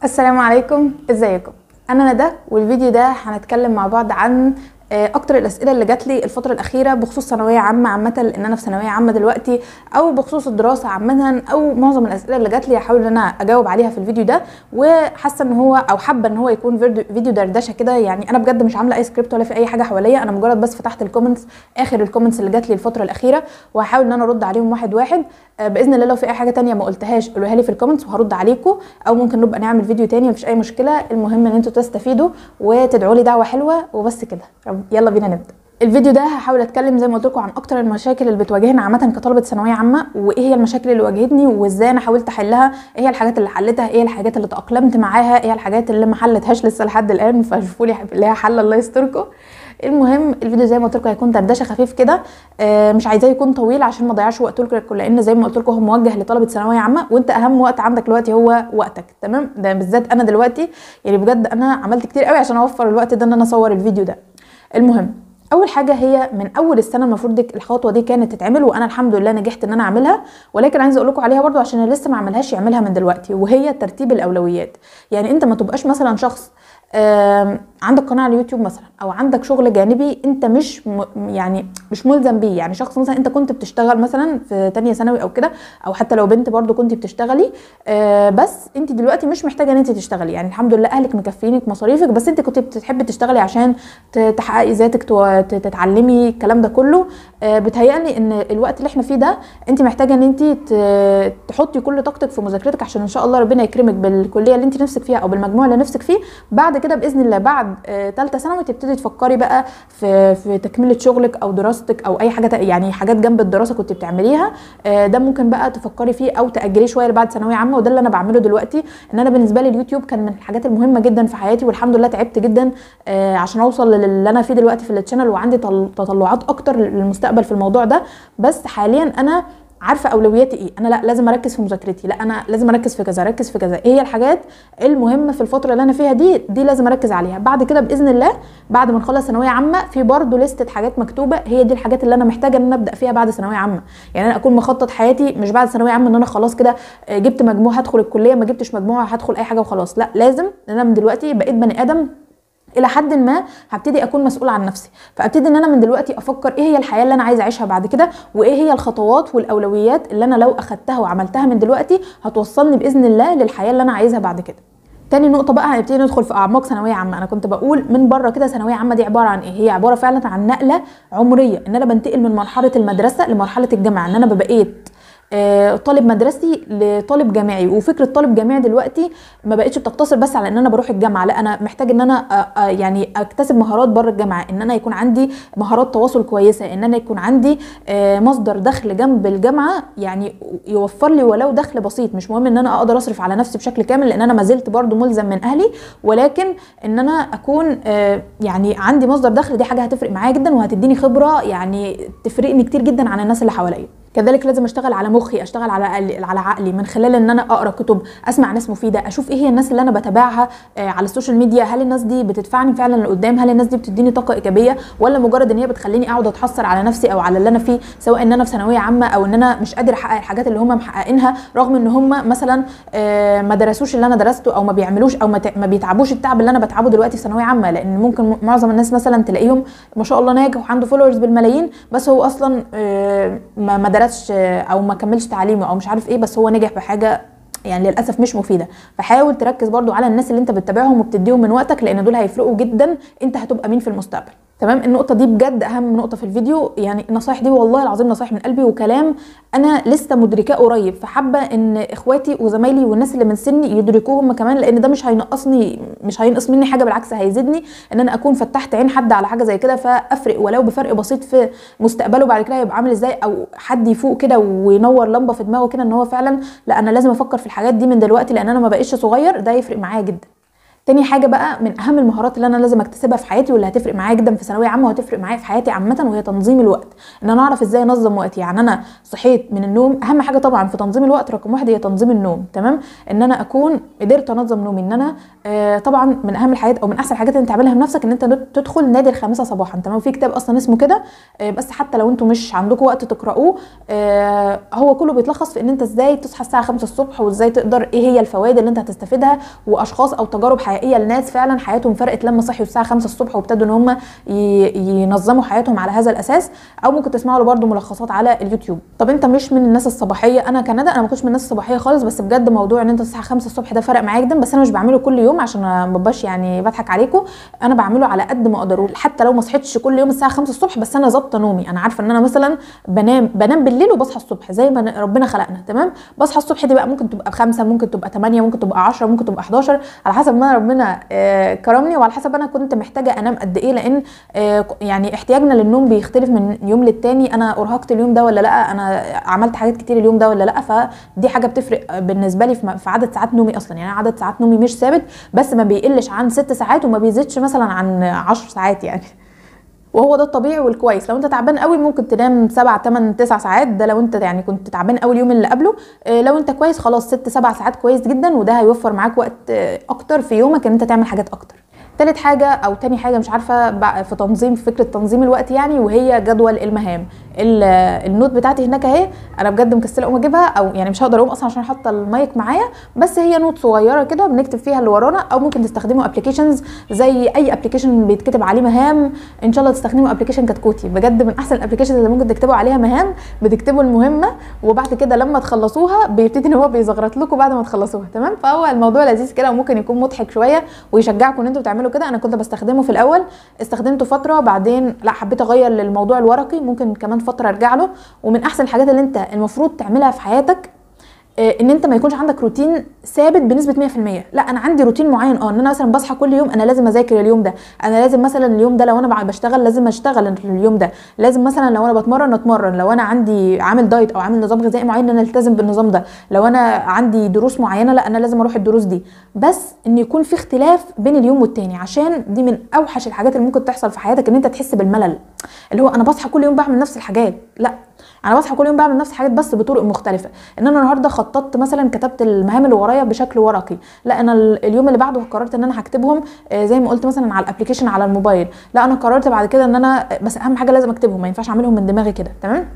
السلام عليكم، ازيكم؟ انا ندى، والفيديو ده هنتكلم مع بعض عن اكتر الاسئله اللي جات لي الفتره الاخيره بخصوص ثانويه عامه، لان انا في ثانويه عامه دلوقتي، او بخصوص الدراسه عامه، او معظم الاسئله اللي جات لي هحاول ان انا اجاوب عليها في الفيديو ده. وحاسه ان هو او حابه ان هو يكون فيديو دردشه كده. يعني انا بجد مش عامله اي سكريبت ولا في اي حاجه حواليا، انا مجرد بس فتحت الكومنتس، اخر الكومنتس اللي جات لي الفتره الاخيره، وهحاول ان انا ارد عليهم واحد واحد. باذن الله لو في اي حاجه تانية ما قلتهاش قولوها لي في الكومنتس وهرد عليكم، او ممكن نبقى نعمل فيديو تاني، مفيش اي مشكله. المهم ان انتوا تستفيدوا وتدعوا لي دعوه حلوه وبس كده. يلا بينا نبدا الفيديو ده. هحاول اتكلم زي ما قلت لكم عن اكتر المشاكل اللي بتواجهنا عامه كطلبه ثانويه عامه، وايه هي المشاكل اللي واجهتني وازاي انا حاولت احلها، ايه هي الحاجات اللي حلتها، ايه الحاجات اللي تاقلمت معاها، ايه الحاجات اللي ما حلتهاش لسه لحد الان، فشوفوا لي اللي هي حل الله يستركم. المهم الفيديو زي ما قلت لكم هيكون دردشه خفيف كده، مش عايزاه يكون طويل عشان ما اضيعش وقتكم، لان زي ما قلت لكم هو موجه لطلبه ثانويه عامه، وانت اهم وقت عندك دلوقتي هو وقتك. تمام؟ ده بالذات انا دلوقتي يعني بجد انا عملت كتير قوي عشان اوفر الوقت ده ان انا اصور الفيديو ده. المهم اول حاجه هي من اول السنه المفروض الخطوه دي كانت تتعمل، وانا الحمد لله نجحت ان انا اعملها، ولكن عايزه اقول لكم عليها برده عشان اللي لسه ما عملهاش يعملها من دلوقتي، وهي ترتيب الاولويات. يعني انت ما تبقاش مثلا شخص عندك قناه على اليوتيوب مثلا، او عندك شغل جانبي انت يعني مش ملزم بيه. يعني شخص مثلا انت كنت بتشتغل مثلا في تانية ثانوي او كده، او حتى لو بنت برضو كنت بتشتغلي، بس انت دلوقتي مش محتاجه ان انت تشتغلي. يعني الحمد لله اهلك مكفينك مصاريفك، بس انت كنت بتحبي تشتغلي عشان تحققي ذاتك، تتعلمي الكلام ده كله. بتهيألي ان الوقت اللي احنا فيه ده انت محتاجه ان انت تحطي كل طاقتك في مذاكرتك، عشان ان شاء الله ربنا يكرمك بالكليه اللي انت نفسك فيها او بالمجموع اللي نفسك فيه. بعد كده باذن الله بعد ثالثه ثانوي تبتدي تفكري بقى في تكمله شغلك او دراستك او اي حاجه، يعني حاجات جنب الدراسه كنت بتعمليها. ده ممكن بقى تفكري فيه او تاجليه شويه لبعد ثانويه عامه، وده اللي انا بعمله دلوقتي. ان انا بالنسبه لي اليوتيوب كان من الحاجات المهمه جدا في حياتي، والحمد لله تعبت جدا عشان اوصل للي انا فيه دلوقتي في التشانل، وعندي تطلعات اكتر للمستقبل في الموضوع ده. بس حاليا انا عارفه اولوياتي ايه. انا لا لازم اركز في مذاكرتي، لا انا لازم اركز في كذا، اركز في كذا. ايه هي الحاجات المهمه في الفتره اللي انا فيها دي لازم اركز عليها. بعد كده باذن الله بعد ما نخلص ثانويه عامه في برضه لسته حاجات مكتوبه، هي دي الحاجات اللي انا محتاجه ان انا ابدا فيها بعد ثانويه عامه. يعني انا اكون مخطط حياتي مش بعد ثانويه عامه ان انا خلاص كده جبت مجموع هدخل الكليه، ما جبتش مجموع هدخل اي حاجه وخلاص. لا، لازم ان انا من دلوقتي بقيت بني ادم الى حد ما، هبتدي اكون مسؤوله عن نفسي. فابتدي ان انا من دلوقتي افكر ايه هي الحياه اللي انا عايزه اعيشها بعد كده، وايه هي الخطوات والاولويات اللي انا لو اخدتها وعملتها من دلوقتي هتوصلني باذن الله للحياه اللي انا عايزها بعد كده. تاني نقطة بقى هنبتدي ندخل في أعماق ثانوية عامة. أنا كنت بقول من بره كده ثانوية عامة دي عبارة عن إيه؟ هي عبارة فعلا عن نقلة عمرية، إن أنا بنتقل من مرحلة المدرسة لمرحلة الجامعة، إن أنا بقيت طالب مدرسي لطالب جامعي. وفكره طالب جامعي دلوقتي ما بقتش بتقتصر بس على ان انا بروح الجامعه، لا انا محتاج ان انا يعني اكتسب مهارات بره الجامعه، ان انا يكون عندي مهارات تواصل كويسه، ان انا يكون عندي مصدر دخل جنب الجامعه، يعني يوفر لي ولو دخل بسيط. مش مهم ان انا اقدر اصرف على نفسي بشكل كامل، لان انا ما زلت برضو ملزم من اهلي، ولكن ان انا اكون يعني عندي مصدر دخل، دي حاجه هتفرق معايا جدا وهتديني خبره يعني تفرقني كتير جدا عن الناس اللي حواليا. كذلك لازم اشتغل على مخي، اشتغل على عقلي من خلال ان انا اقرا كتب، اسمع ناس مفيده، اشوف ايه هي الناس اللي انا بتابعها على السوشيال ميديا. هل الناس دي بتدفعني فعلا لقدام؟ هل الناس دي بتديني طاقه ايجابيه، ولا مجرد ان هي بتخليني اقعد اتحسر على نفسي او على اللي انا فيه، سواء ان انا في ثانويه عامه او ان انا مش قادر احقق الحاجات اللي هم محققينها، رغم ان هم مثلا ما درسوش اللي انا درسته، او ما بيعملوش او ما بيتعبوش التعب اللي انا بتعبه دلوقتي في ثانويه عامه. لان ممكن معظم الناس مثلا تلاقيهم ما شاء الله ناجح وعنده فولورز بالملايين، بس هو اصلا ما درسش او ما كملش تعليمه او مش عارف ايه، بس هو نجح بحاجه يعني للاسف مش مفيده. فحاول تركز برضو على الناس اللي انت بتتابعهم وبتديهم من وقتك، لان دول هيفرقوا جدا انت هتبقى مين في المستقبل. تمام؟ النقطه دي بجد اهم نقطه في الفيديو. يعني النصايح دي والله العظيم نصايح من قلبي وكلام انا لسه مدركاه قريب، فحابه ان اخواتي وزمايلي والناس اللي من سني يدركوه هم كمان، لان ده مش هينقصني، مش هينقص مني حاجه، بالعكس هيزيدني ان انا اكون فتحت عين حد على حاجه زي كده، فافرق ولو بفرق بسيط في مستقبله بعد كده هيبقى عامل ازاي، او حد يفوق كده وينور لمبه في دماغه كده ان هو فعلا لا انا لازم افكر في الحاجات دي من دلوقتي، لان انا ما بقيتش صغير. ده يفرق معايا جدا. تاني حاجه بقى من اهم المهارات اللي انا لازم اكتسبها في حياتي واللي هتفرق معايا جدا في ثانويه عامه وهتفرق معايا في حياتي عامه، وهي تنظيم الوقت. ان انا اعرف ازاي انظم وقتي. يعني انا صحيت من النوم، اهم حاجه طبعا في تنظيم الوقت رقم واحد هي تنظيم النوم، تمام. ان انا اكون قدرت انظم نومي. ان انا طبعا من اهم الحاجات او من احسن الحاجات اللي انت تعملها بنفسك ان انت تدخل نادي الخامسه صباحا، تمام. في كتاب اصلا اسمه كده، بس حتى لو انتم مش عندكم وقت تقرأوه، هو كله بيتلخص في ان انت ازاي تصحى الساعه 5 الصبح، وازاي تقدر ايه هي الفوائد اللي انت هتستفيدها، واشخاص او تجارب حقيقيه لناس فعلا حياتهم فرقت لما صحيوا الساعه 5 الصبح وابتدوا ان هم ينظموا حياتهم على هذا الاساس. او ممكن تسمعوا له برده ملخصات على اليوتيوب. طب انت مش من الناس الصباحيه، انا كندى انا ما كنتش من الناس الصباحيه خالص، بس بجد موضوع ان انت تصحى 5 الصبح ده فرق معايا جدا. بس انا مش بعمله كل يوم عشان ما ببقاش يعني بضحك عليكم، انا بعمله على قد ما اقدر. حتى لو ما صحيتش كل يوم الساعه 5 الصبح، بس انا ظابطه نومي. انا عارفه ان انا مثلا بنام بالليل وبصحى الصبح زي ما ربنا خلقنا، تمام. بصحى الصبح دي بقى ممكن تبقى 5، ممكن تبقى 8، ممكن تبقى 10، ممكن تبقى 11، على حسب ما ربنا كرمني، وعلى حسب انا كنت محتاجه انام قد ايه. لان يعني احتياجنا للنوم بيختلف من يوم للتاني. انا ارهقت اليوم ده ولا لا، انا عملت حاجات كتير اليوم ده ولا لا، فدي حاجه بتفرق بالنسبه لي في عدد ساعات نومي اصلا. يعني عدد ساعات نومي مش ثابت، بس ما بيقلش عن 6 ساعات وما بيزيدش مثلا عن 10 ساعات يعني، وهو ده الطبيعي والكويس. لو انت تعبان قوي ممكن تنام 7 8 9 ساعات، ده لو انت يعني كنت تعبان قوي اليوم اللي قبله. لو انت كويس خلاص 6 7 ساعات كويس جدا، وده هيوفر معاك وقت اكتر في يومك ان انت تعمل حاجات اكتر. تالت حاجه او تاني حاجه مش عارفه في فكره تنظيم الوقت يعني، وهي جدول المهام. النوت بتاعتي هناك اهي، انا بجد مكسله اقوم اجيبها، او يعني مش هقدر اقوم اصلا عشان حاطه المايك معايا. بس هي نوت صغيره كده بنكتب فيها اللي ورانا، او ممكن تستخدموا ابلكيشنز زي اي ابلكيشن بيتكتب عليه مهام. ان شاء الله تستخدموا ابلكيشن كتكوتي، بجد من احسن الابلكيشنز اللي ممكن تكتبوا عليها مهام. بتكتبوا المهمه وبعد كده لما تخلصوها بيبتدي ان هو بيزغرط لكم بعد ما تخلصوها، تمام. فهو الموضوع لذيذ كده وممكن يكون مضحك شويه ويشجعكم ان انتوا تعملوا كده. انا كنت بستخدمه في الاول، استخدمته فتره، بعدين لا حبيت اغير للموضوع الورقي، ممكن كمان فتره ارجع له. ومن احسن الحاجات اللي انت المفروض تعملها في حياتك ان انت ما يكونش عندك روتين ثابت بنسبه 100%. لا انا عندي روتين معين، ان انا مثلا بصحى كل يوم انا لازم اذاكر اليوم ده، انا لازم مثلا اليوم ده لو انا بشتغل لازم اشتغل اليوم ده، لازم مثلا لو انا بتمرن اتمرن، لو انا عندي عامل دايت او عامل نظام غذائي معين انا التزم بالنظام ده، لو انا عندي دروس معينه لا انا لازم اروح الدروس دي. بس ان يكون في اختلاف بين اليوم والتاني، عشان دي من اوحش الحاجات اللي ممكن تحصل في حياتك، ان انت تحس بالملل. اللي هو انا بصحى كل يوم بعمل نفس الحاجات، لا انا بصحى كل يوم بعمل نفس الحاجات بس بطرق مختلفه. ان انا النهارده خططت مثلا كتبت المهام اللي ورايا بشكل ورقي، لا انا اليوم اللي بعده قررت ان انا هكتبهم زي ما قلت مثلا على الابلكيشن على الموبايل. لا انا قررت بعد كده ان انا بس اهم حاجه لازم اكتبهم، ما ينفعش اعملهم من دماغي كده، تمام.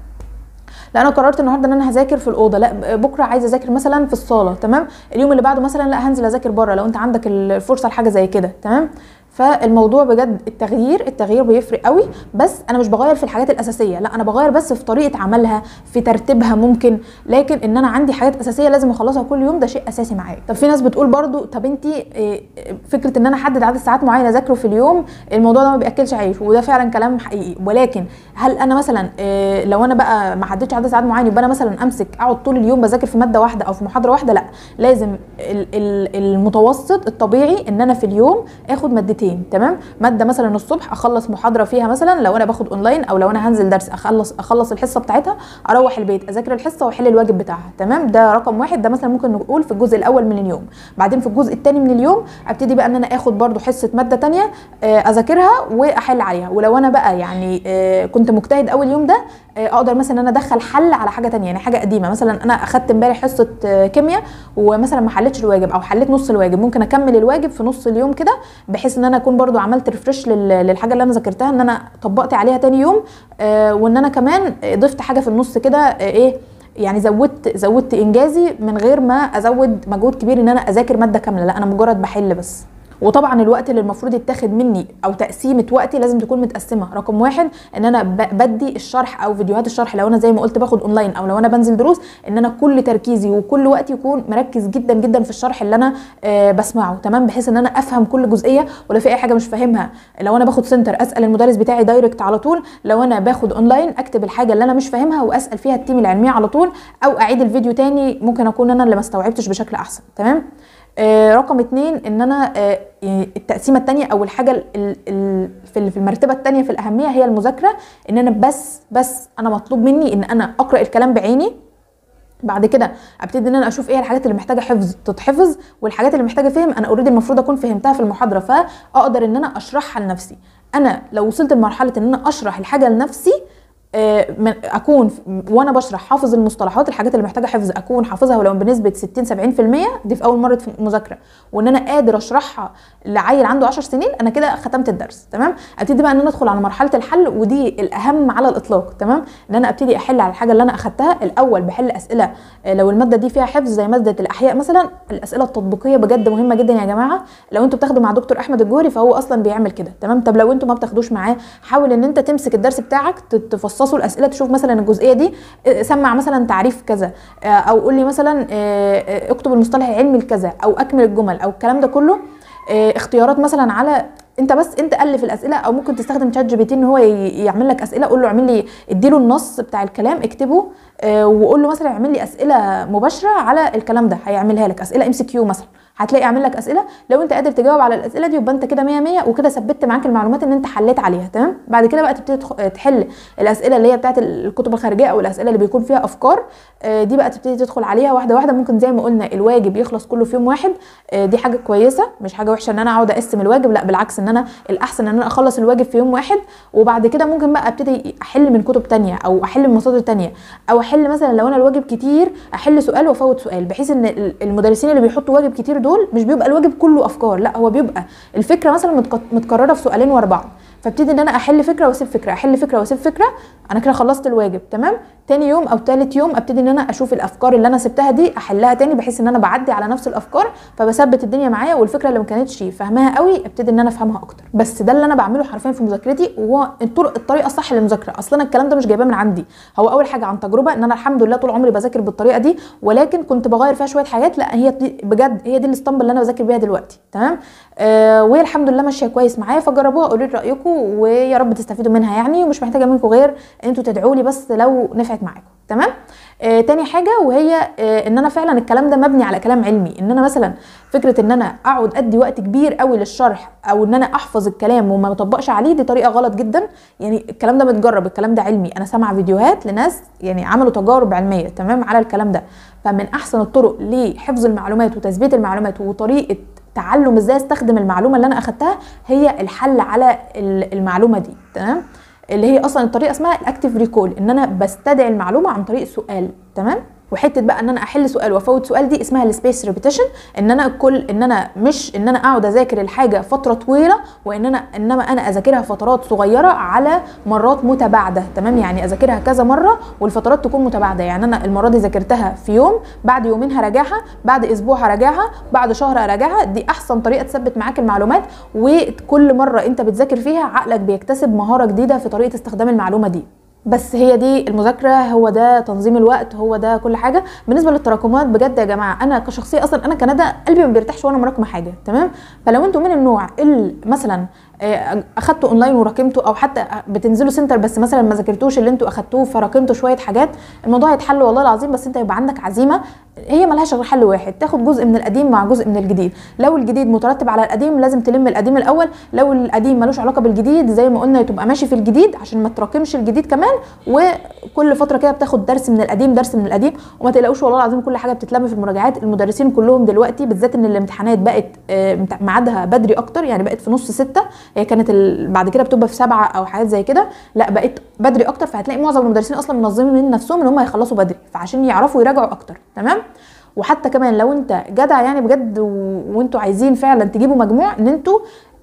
لا انا قررت النهارده ان انا هذاكر في الاوضه، لا بكره عايزه اذاكر مثلا في الصاله، تمام. اليوم اللي بعده مثلا لا هنزل اذاكر بره لو انت عندك الفرصه لحاجه زي كده، تمام. فالموضوع بجد التغيير بيفرق قوي. بس انا مش بغير في الحاجات الاساسيه، لا انا بغير بس في طريقه عملها، في ترتيبها ممكن، لكن ان انا عندي حاجات اساسيه لازم اخلصها كل يوم ده شيء اساسي معايا. طب في ناس بتقول برضو طب انت فكره ان انا احدد عدد ساعات معينه اذاكره في اليوم، الموضوع ده ما بياكلش عيش، وده فعلا كلام حقيقي. ولكن هل انا مثلا لو انا بقى ما حددتش عدد ساعات معين يبقى انا مثلا امسك اقعد طول اليوم بذاكر في ماده واحده او في محاضره واحده؟ لا، لازم المتوسط الطبيعي ان انا في اليوم اخد مادتين، تمام. ماده مثلا الصبح اخلص محاضره فيها مثلا لو انا باخد اونلاين، او لو انا هنزل درس اخلص الحصه بتاعتها، اروح البيت اذاكر الحصه واحل الواجب بتاعها، تمام. ده رقم واحد، ده مثلا ممكن نقول في الجزء الاول من اليوم. بعدين في الجزء الثاني من اليوم ابتدي بقى ان انا اخد برده حصه ماده ثانيه اذاكرها واحل عليها. ولو انا بقى يعني كنت مجتهد اول يوم ده اقدر مثلا ان انا ادخل حل على حاجه ثانيه، يعني حاجه قديمه. مثلا انا اخدت امبارح حصه كيمياء ومثلا ما حلتش الواجب او حليت نص الواجب، ممكن اكمل الواجب في نص اليوم كده، بحيث ان انا اكون برده عملت ريفرش للحاجه اللي انا ذاكرتها، ان انا طبقت عليها تاني يوم. وان انا كمان ضفت حاجه في النص كده ايه، يعني زودت انجازي من غير ما ازود مجهود كبير ان انا اذاكر ماده كامله، لا انا مجرد بحل بس. وطبعا الوقت اللي المفروض يتاخد مني او تقسيمه وقتي لازم تكون متقسمه. رقم واحد ان انا بدي الشرح او فيديوهات الشرح لو انا زي ما قلت باخد اونلاين، او لو انا بنزل دروس، ان انا كل تركيزي وكل وقتي يكون مركز جدا جدا في الشرح اللي انا بسمعه، تمام. بحيث ان انا افهم كل جزئيه، ولو في اي حاجه مش فاهمها لو انا باخد سنتر اسال المدرس بتاعي دايركت على طول، لو انا باخد اونلاين اكتب الحاجه اللي انا مش فاهمها واسال فيها التيم العلمي على طول، او اعيد الفيديو تاني ممكن اكون انا اللي ما استوعبتش بشكل احسن، تمام. رقم 2 ان انا التقسيمه الثانيه او الحاجه في المرتبه الثانيه في الاهميه هي المذاكره. ان انا بس انا مطلوب مني ان انا اقرا الكلام بعيني، بعد كده ابتدي ان انا اشوف ايه الحاجات اللي محتاجه حفظ تتحفظ، والحاجات اللي محتاجه فهم انا اوريدي المفروض اكون فهمتها في المحاضره، فاقدر ان انا اشرحها لنفسي. انا لو وصلت لمرحله ان انا اشرح الحاجه لنفسي، اكون وانا بشرح حافظ المصطلحات، الحاجات اللي محتاجه حفظ اكون حافظها ولو بنسبه 60 70%، دي في اول مره مذاكره، وان انا قادر اشرحها لعيل عنده 10 سنين، انا كده ختمت الدرس. تمام. ابتدي بقى ان انا ادخل على مرحله الحل، ودي الاهم على الاطلاق. تمام. ان انا ابتدي احل على الحاجه اللي انا اخدتها الاول. بحل اسئله لو الماده دي فيها حفظ زي ماده الاحياء مثلا، الاسئله التطبيقيه بجد مهمه جدا يا جماعه. لو انتوا بتاخدوا مع دكتور احمد الجوهري فهو اصلا بيعمل كده. تمام. طب لو انتوا ما بتاخدوش معاه، حاول ان انت تمسك الدرس بتاعك تفصصه الاسئله، تشوف مثلا الجزئيه دي سمع مثلا تعريف كذا، او قول لي مثلا اكتب المصطلح العلمي لكذا، او اكمل الجمل، او الكلام ده كله. اختيارات مثلا على انت بس انت الف الاسئله، او ممكن تستخدم شات جي بي تي ان هو يعمل لك اسئله. قول له اعمل لي، اديله النص بتاع الكلام اكتبه، وقول له مثلا اعمل لي اسئله مباشره على الكلام ده، هيعملها لك اسئله ام سي كيو مثلا. هتلاقي اعمل لك اسئله، لو انت قادر تجاوب على الاسئله دي يبقى انت كده 100 100، وكده ثبت معاك المعلومات ان انت حليت عليها. تمام. بعد كده بقى تبتدي تحل الاسئله اللي هي بتاعت الكتب الخارجيه، او الاسئله اللي بيكون فيها افكار. دي بقى تبتدي تدخل عليها واحده واحده. ممكن زي ما قلنا الواجب يخلص كله في يوم واحد، دي حاجه كويسه، مش حاجه وحشه ان انا اقعد اقسم الواجب، لا بالعكس، ان انا الاحسن ان انا اخلص الواجب في يوم واحد. وبعد كده ممكن بقى ابتدي احل من كتب تانية، او احل من مصادر تانية، او احل مثلا لو انا الواجب كتير احل سؤال وافوت سؤال، بحيث ان المدرسين اللي بيحطوا واجب كتير دول مش بيبقى الواجب كله افكار، لا هو بيبقى الفكره مثلا متكرره في سؤالين ورا بعض، فابتدي ان انا احل فكره واسيب فكره، احل فكره واسيب فكره. انا كده خلصت الواجب. تمام. تاني يوم او تالت يوم ابتدي ان انا اشوف الافكار اللي انا سبتها دي احلها تاني، بحيث ان انا بعدي على نفس الافكار، فبثبت الدنيا معايا، والفكره اللي ما كانتش فاهماها قوي ابتدي ان انا افهمها اكتر. بس ده اللي انا بعمله حرفيا في مذاكرتي، وهو الطريقه الصح للمذاكره. اصلا الكلام ده مش جايباه من عندي، هو اول حاجه عن تجربه، ان انا الحمد لله طول عمري بذاكر بالطريقه دي، ولكن كنت بغير فيها شويه حاجات. لا هي دي بجد، هي دي الاسطمبه اللي انا بذاكر بيها دلوقتي. تمام. وهي الحمد لله ماشيه كويس معايا، فجربوها قولوا لي رايكم، ويا رب تستفيدوا منها يعني. ومش محتاجه منكم غير ان انتوا تدعوا لي بس لو نفعت معاكم. تمام. تاني حاجه وهي ان انا فعلا الكلام ده مبني على كلام علمي، ان انا مثلا فكره ان انا اقعد ادي وقت كبير قوي للشرح، او ان انا احفظ الكلام وما اطبقش عليه، دي طريقه غلط جدا. يعني الكلام ده متجرب، الكلام ده علمي، انا سامعه فيديوهات لناس يعني عملوا تجارب علميه تمام على الكلام ده. فمن احسن الطرق لحفظ المعلومات وتثبيت المعلومات وطريقه تعلم ازاي استخدم المعلومه اللي انا اخدتها، هي الحل على المعلومه دي. تمام. اللي هي اصلا الطريقه اسمها الاكتيف ريكول، ان انا بستدعي المعلومه عن طريق السؤال. تمام. وحته بقى ان انا احل سؤال وافوت سؤال، دي اسمها السبيس ريبيتيشن، ان انا مش ان انا اقعد اذاكر الحاجه فتره طويله، انما انا اذاكرها فترات صغيره على مرات متباعده. تمام. يعني اذاكرها كذا مره والفترات تكون متباعده، يعني انا المره دي ذاكرتها في يوم، بعد يومين هراجعها، بعد اسبوع هراجعها، بعد شهر هراجعها. دي احسن طريقه تثبت معاك المعلومات، وكل مره انت بتذاكر فيها عقلك بيكتسب مهاره جديده في طريقه استخدام المعلومه دي. بس هي دي المذاكره، هو ده تنظيم الوقت، هو ده كل حاجه. بالنسبه للتراكمات بجد يا جماعه، انا كشخصيه اصلا انا كندى قلبي ما بيرتاحش وانا مراكمه حاجه. تمام. فلو انتوا من النوع اللي مثلا اخدتوا اونلاين وراكمتوا، او حتى بتنزلوا سنتر بس مثلا ما ذاكرتوش اللي انتوا اخدتوه فراكمتوا شويه حاجات، الموضوع هيتحل والله العظيم. بس انت يبقى عندك عزيمه، هي ملهاش غير حل واحد، تاخد جزء من القديم مع جزء من الجديد. لو الجديد مترتب على القديم لازم تلم القديم الاول، لو القديم ملوش علاقه بالجديد زي ما قلنا تبقى ماشي في الجديد عشان ما تراكمش الجديد كمان. وكل فتره كده بتاخد درس من القديم درس من القديم. وما تقلقوش والله العظيم كل حاجه بتتلم في المراجعات. المدرسين كلهم دلوقتي بالذات ان الامتحانات بقت ميعادها بدري اكتر، يعني بقت في نص 6، هي كانت بعد كده بتبقى في 7 او حاجات زي كده، لا بقت بدري اكتر. فهتلاقي معظم المدرسين اصلا منظمين من نفسهم ان هم يخلصوا بدري، فعشان يعرفوا يراجعوا اكتر. تمام. وحتى كمان لو انت جدع يعني بجد وانتوا عايزين فعلا تجيبوا مجموع، ان انتوا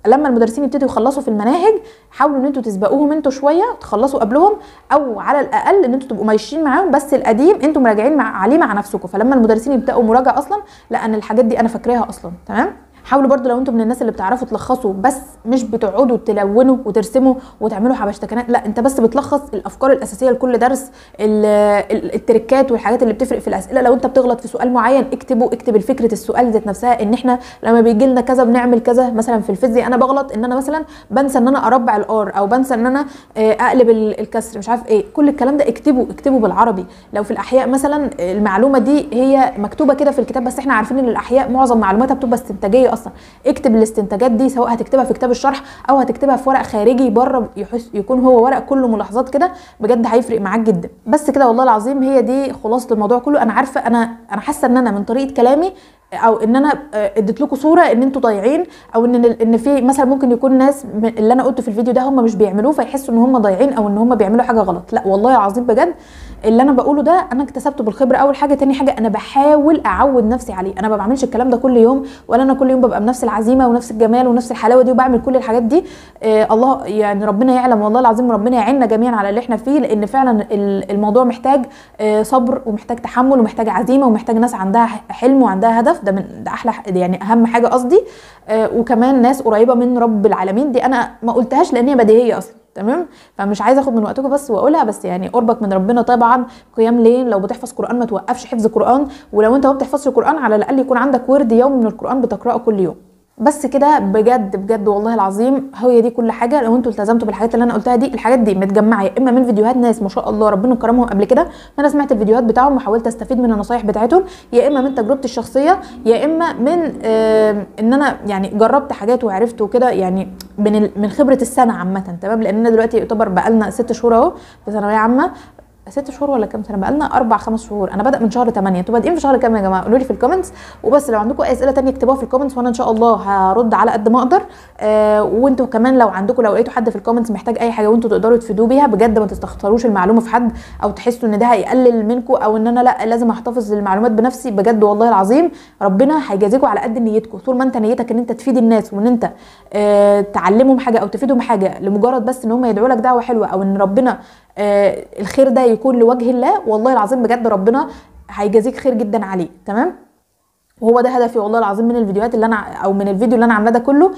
لما المدرسين يبتدوا يخلصوا في المناهج حاولوا ان انتوا تسبقوهم انتوا شويه، تخلصوا قبلهم، او على الاقل ان انتوا تبقوا ماشيين معاهم، بس القديم انتوا مراجعين عليه مع نفسكم. فلما المدرسين يبداوا مراجعه اصلا، لا انا الحاجات دي انا فاكراها اصلا. تمام. حاولوا برضو لو انتم من الناس اللي بتعرفوا تلخصوا، بس مش بتقعدوا تلونوا وترسموا وتعملوا حبشتكنات، لا انت بس بتلخص الافكار الاساسيه لكل درس، التريكات والحاجات اللي بتفرق في الاسئله. لو انت بتغلط في سؤال معين اكتب الفكره السؤال ذات نفسها، ان احنا لما بيجي لنا كذا بنعمل كذا. مثلا في الفيزياء انا بغلط ان انا مثلا بنسى ان انا اربع الار، او بنسى ان انا اقلب الكسر، مش عارف ايه. كل الكلام ده اكتبه بالعربي. لو في الاحياء مثلا المعلومه دي هي مكتوبه كده في الكتاب، بس احنا عارفين ان الاحياء معظم معلوماتها بتبقى استنتاجيه اصلا. اكتب الاستنتاجات دي، سواء هتكتبها في كتاب الشرح او هتكتبها في ورق خارجي بره يكون هو ورق كله ملاحظات كده، بجد هيفرق معاك جدا. بس كده والله العظيم هي دي خلاصه الموضوع كله. انا عارفه، انا حاسه ان انا من طريقه كلامي او ان انا اديت لكم صوره ان انتوا ضايعين، او ان في مثلا ممكن يكون ناس اللي انا قلته في الفيديو ده هم مش بيعملوه فيحسوا ان هم ضايعين او ان هم بيعملوا حاجه غلط. لا والله العظيم بجد اللي انا بقوله ده انا اكتسبته بالخبره اول حاجه. تاني حاجه انا بحاول اعود نفسي عليه. انا ما بعملش الكلام ده كل يوم، ولا انا كل يوم ببقى بنفس العزيمه ونفس الجمال ونفس الحلاوه دي وبعمل كل الحاجات دي. الله يعني ربنا يعلم والله العظيم، ربنا يعيننا جميعا على اللي احنا فيه، لان فعلا الموضوع محتاج صبر ومحتاج تحمل ومحتاج عزيمه ومحتاج ناس عندها حلم وعندها هدف. ده احلى يعني اهم حاجه قصدي. وكمان ناس قريبه من رب العالمين. دي انا ما قلتهاش لان هي بديهيه اصلا، تمام؟ فمش عايزه اخد من وقتكم بس واقولها، بس يعني قربك من ربنا طبعا، قيام ليل، لو بتحفظ قران ما توقفش حفظ قران، ولو انت ما بتحفظش قران على الاقل يكون عندك ورد يومي من القران بتقراه كل يوم. بس كده بجد بجد والله العظيم هي دي كل حاجه. لو انتوا التزمتوا بالحاجات اللي انا قلتها دي، الحاجات دي متجمعه يا اما من فيديوهات ناس ما شاء الله ربنا كرمهم قبل كده، فانا سمعت الفيديوهات بتاعهم وحاولت استفيد من النصايح بتاعتهم، يا اما من تجربتي الشخصيه، يا اما من ان انا يعني جربت حاجات وعرفت وكده، يعني من خبره السنه عامه، تمام؟ لان دلوقتي يعتبر بقالنا 6 شهور اهو في ثانويه عامه. 6 شهور ولا كام سنه؟ بقالنا 4-5 شهور. انا بدأ من شهر 8. انتوا بادئين في شهر كام يا جماعه؟ قولوا لي في الكومنتس. وبس لو عندكم اي اسئله تانية اكتبوها في الكومنتس وانا ان شاء الله هرد على قد ما اقدر. وانتوا كمان لو عندكم، لو لقيتوا حد في الكومنتس محتاج اي حاجه وانتوا تقدروا تفيدوه بيها، بجد ما تستخسروش المعلومه في حد او تحسوا ان ده هيقلل منكم او ان انا لا لازم احتفظ المعلومات بنفسي. بجد والله العظيم ربنا هيجازيكم على قد نيتكم. طول ما انت نيتك ان انت تفيد الناس وان انت تعلمهم حاجه او تفيدهم حاجه لمجرد بس ان هم يدعوا لك دعوه حلوه، او ان ربنا الخير ده يكون لوجه الله، والله العظيم بجد ربنا هيجازيك خير جدا عليه، تمام؟ وهو ده هدفي والله العظيم من الفيديوهات اللي انا او من الفيديو اللي انا عاملاه ده كله.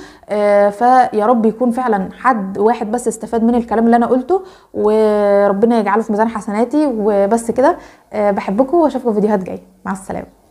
فيا رب يكون فعلا حد واحد بس استفاد من الكلام اللي انا قلته، وربنا يجعله في ميزان حسناتي. وبس كده، بحبكم واشوفكم في فيديوهات جايه. مع السلامه.